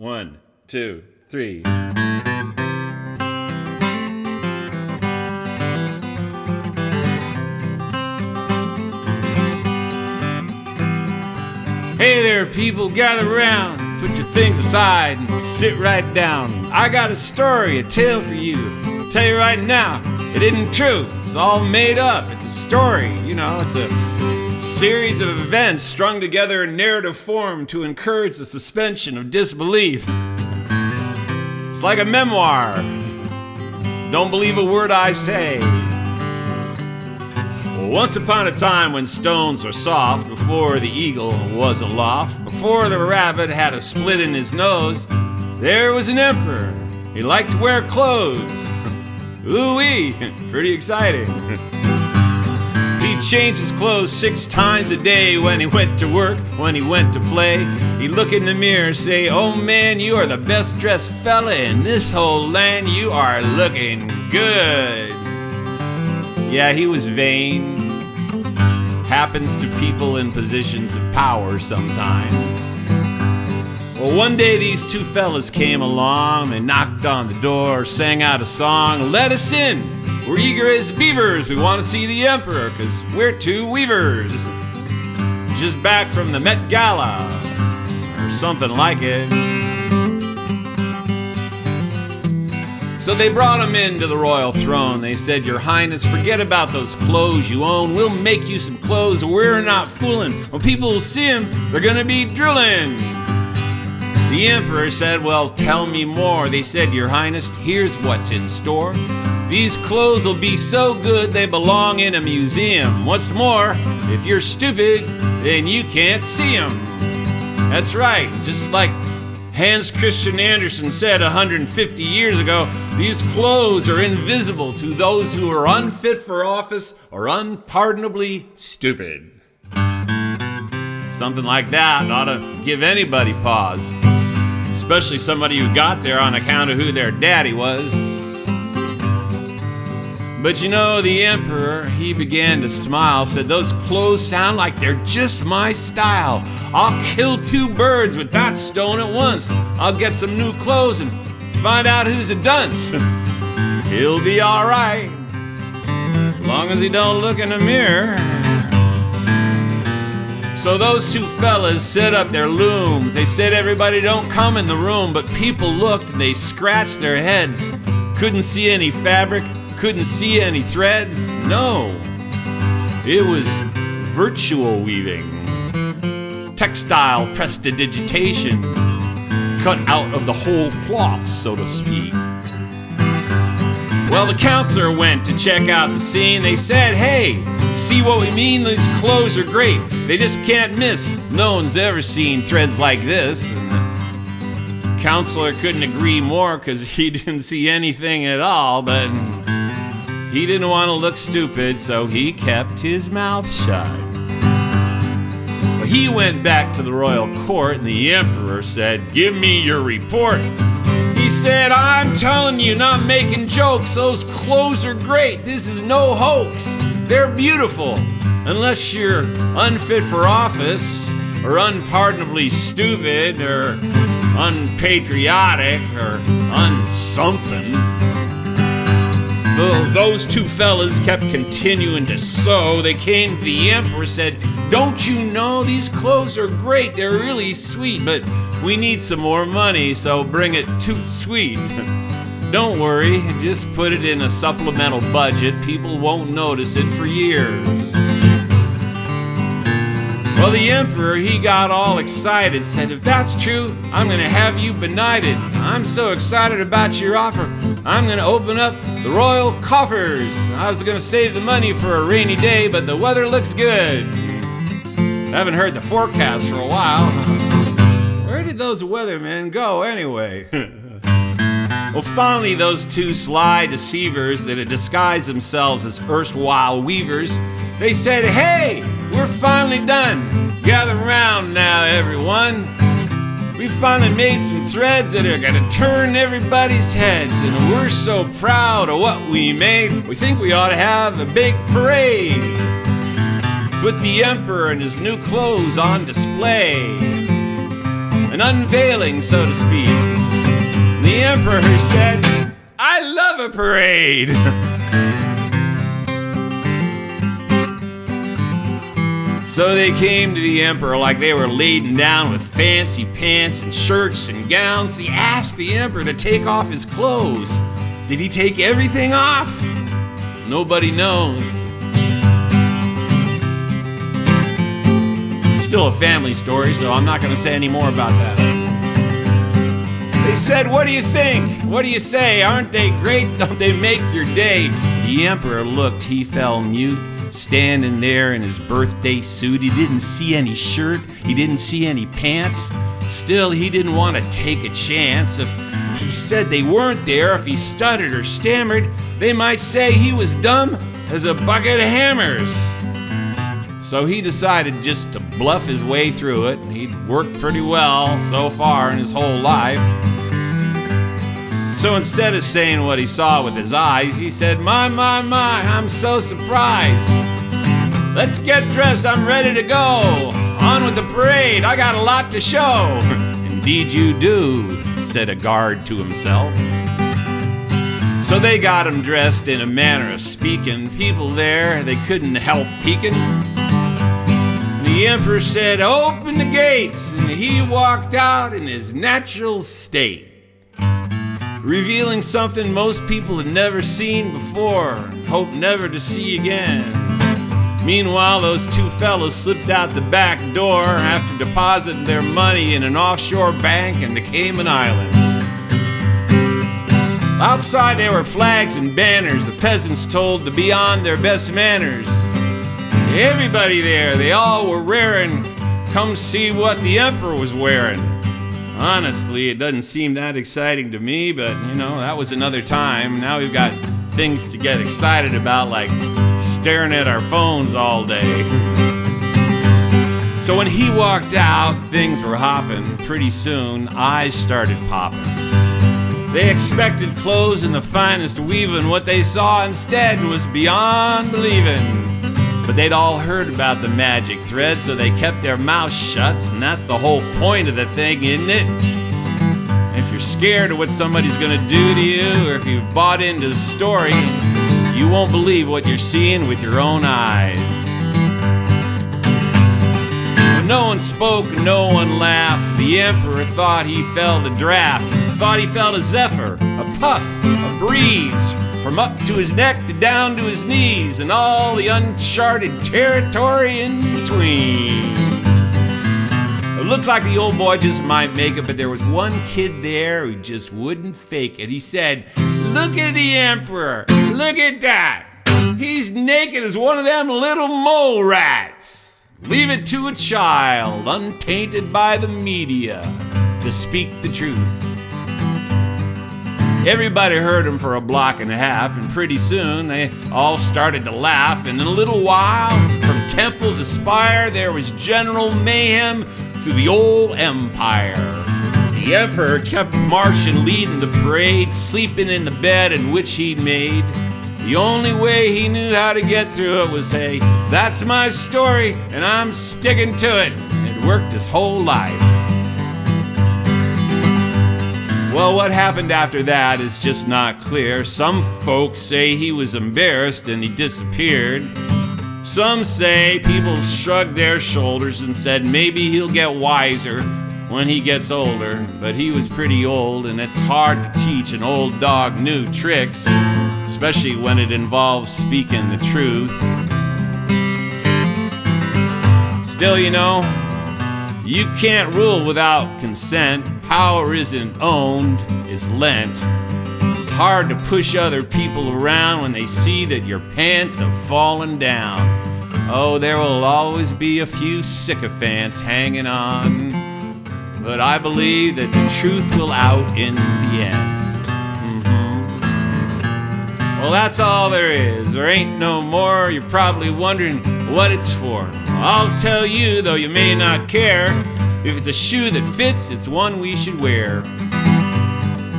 1, 2, 3. Hey there, people, gather around. Put your things aside and sit right down. I got a story, a tale for you. I'll tell you right now, it isn't true. It's all made up. It's a story, it's a series of events strung together in narrative form to encourage the suspension of disbelief. It's like a memoir. Don't believe a word I say. Once upon a time when stones were soft, before the eagle was aloft, before the rabbit had a split in his nose, there was an emperor. He liked to wear clothes. Ooh-wee, pretty exciting. He'd change his clothes 6 times a day when he went to work, when he went to play. He'd look in the mirror and say, "Oh man, you are the best dressed fella in this whole land. You are looking good." Yeah, he was vain. Happens to people in positions of power sometimes. Well, one day these 2 fellas came along. They knocked on the door, sang out a song. "Let us in. We're eager as beavers. We want to see the emperor, 'cause we're 2 weavers. Just back from the Met Gala," or something like it. So they brought him into the royal throne. They said, "Your Highness, forget about those clothes you own. We'll make you some clothes. We're not fooling. When people will see him, they're gonna be drilling." The emperor said, "Well, tell me more." They said, "Your Highness, here's what's in store. These clothes will be so good they belong in a museum. What's more, if you're stupid, then you can't see them." That's right, just like Hans Christian Andersen said 150 years ago, these clothes are invisible to those who are unfit for office or unpardonably stupid. Something like that ought to give anybody pause, especially somebody who got there on account of who their daddy was. But the emperor, he began to smile, said, "Those clothes sound like they're just my style. I'll kill 2 birds with that stone at once. I'll get some new clothes and find out who's a dunce. He'll be all right, as long as he don't look in the mirror." So those 2 fellas set up their looms. They said, "Everybody don't come in the room," but people looked and they scratched their heads. Couldn't see any fabric. Couldn't see any threads. No, it was virtual weaving. Textile prestidigitation, cut out of the whole cloth, so to speak. Well, the counselor went to check out the scene. They said, "Hey, see what we mean? These clothes are great. They just can't miss. No one's ever seen threads like this." And the counselor couldn't agree more, because he didn't see anything at all, but he didn't want to look stupid, so he kept his mouth shut. But he went back to the royal court, and the emperor said, "Give me your report." He said, "I'm telling you, not making jokes. Those clothes are great. This is no hoax. They're beautiful. Unless you're unfit for office, or unpardonably stupid, or unpatriotic, or unsomething." Those 2 fellas kept continuing to sew. They came to the emperor and said, "Don't you know these clothes are great? They're really sweet, but we need some more money, so bring it toot sweet." "Don't worry, just put it in a supplemental budget. People won't notice it for years." Well, the emperor, he got all excited, said, "If that's true, I'm going to have you benighted. I'm so excited about your offer. I'm going to open up the royal coffers. I was going to save the money for a rainy day, but the weather looks good." I haven't heard the forecast for a while. Where did those weathermen go anyway? Well, finally, those 2 sly deceivers that had disguised themselves as erstwhile weavers, they said, "Hey, we're finally done. Gather around now, everyone. We finally made some threads that are gonna turn everybody's heads, and we're so proud of what we made, we think we ought to have a big parade. Put the emperor and his new clothes on display. an unveiling, so to speak. The emperor said, "I love a parade." So they came to the emperor like they were laden down with fancy pants and shirts and gowns. They asked the emperor to take off his clothes. Did he take everything off? Nobody knows. Still a family story, so I'm not going to say any more about that. They said, "What do you think? What do you say? Aren't they great? Don't they make your day?" The emperor looked, he fell mute, standing there in his birthday suit. He didn't see any shirt, he didn't see any pants. Still, he didn't want to take a chance. If he said they weren't there, if he stuttered or stammered, they might say he was dumb as a bucket of hammers. So he decided just to bluff his way through it. He'd worked pretty well so far in his whole life. So instead of saying what he saw with his eyes, he said, my, I'm so surprised. Let's get dressed, I'm ready to go. On with the parade, I got a lot to show." "Indeed you do," said a guard to himself. So they got him dressed in a manner of speaking. People there, they couldn't help peeking. The emperor said, "Open the gates," and he walked out in his natural state, revealing something most people had never seen before, hope never to see again. Meanwhile, those two fellas slipped out the back door after depositing their money in an offshore bank in the Cayman Islands. Outside there were flags and banners, the peasants told to be on their best manners. Everybody there, they all were raring, come see what the emperor was wearing. Honestly, it doesn't seem that exciting to me, but you know, that was another time. Now we've got things to get excited about, like staring at our phones all day. So when he walked out, things were hopping. Pretty soon, eyes started popping. They expected clothes in the finest weaving. What they saw instead was beyond believing. But they'd all heard about the magic thread, so they kept their mouths shut, and that's the whole point of the thing, isn't it? If you're scared of what somebody's gonna do to you, or if you've bought into the story, you won't believe what you're seeing with your own eyes. When no one spoke, no one laughed. The emperor thought he felt a draft, thought he felt a zephyr, a puff, a breeze, from up to his neck to down to his knees, and all the uncharted territory in between. It looked like the old boy just might make it, but there was one kid there who just wouldn't fake it. He said, "Look at the emperor, look at that. He's naked as one of them little mole rats. Leave it to a child, untainted by the media, to speak the truth." Everybody heard him for a block and a half, and pretty soon they all started to laugh. And in a little while, from temple to spire, there was general mayhem through the old empire. The emperor kept marching, leading the parade, sleeping in the bed in which he'd made. The only way he knew how to get through it was say, "That's my story, and I'm sticking to it." It worked his whole life. Well, what happened after that is just not clear. Some folks say he was embarrassed and he disappeared. Some say people shrugged their shoulders and said maybe he'll get wiser when he gets older. But he was pretty old, and it's hard to teach an old dog new tricks, especially when it involves speaking the truth. Still, you know, you can't rule without consent. Power isn't owned, it's lent. It's hard to push other people around when they see that your pants have fallen down. Oh, there will always be a few sycophants hanging on, but I believe that the truth will out in the end. Well, that's all there is. There ain't no more. You're probably wondering what it's for. I'll tell you, though you may not care. If it's a shoe that fits, it's one we should wear.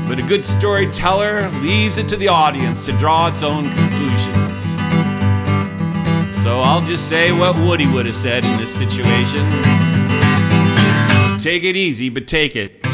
But a good storyteller leaves it to the audience to draw its own conclusions. So I'll just say what Woody would have said in this situation. Take it easy, but take it.